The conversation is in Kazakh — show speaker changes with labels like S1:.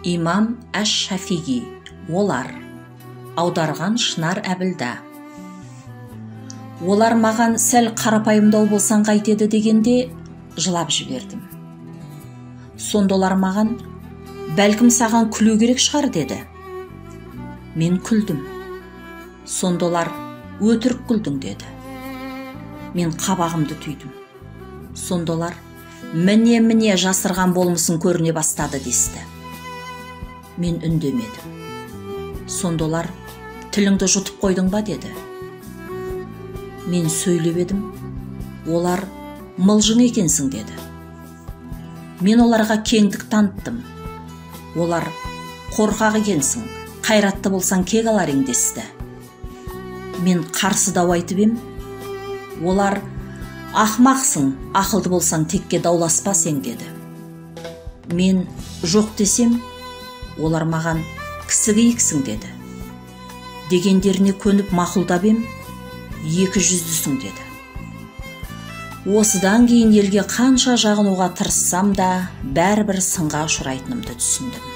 S1: Имам Әш-Шафиғи, олар. Аударған Шынар Әбілда. Олар маған сәл қарапайымдау болсаң қайтеді дегенде жылап жібердім. Сонда олар маған, бәлкім саған күлу керек шығар деді. Мен күлдім. Сонда олар, өтірік күлдің деді. Мен қабағымды түйдім. Сонда олар, міне жасырған болмысын көріне бастады десті. Мен үндемедім. Сонда олар, тіліңді жұтып қойдың ба деді. Мен сөйлеп едім. Олар, мылжың екенсің деді. Мен оларға кеңдік таныттым. Олар, қорқақ екенсің, қайратты болсаң кек алар ең десті. Мен қарсы дау айтып ем. Олар, ақмақсың, ақылды болсаң текке дауласпас ең деді. Мен жоқ десем, олар маған кісі киіксің деді. Дегендеріне көніп мақұлдап ем, 200-дүсің деді. Осыдан кейін елге қанша жағынуға тырыссам да, бәрібір сынға ұшырайтынымды түсіндім.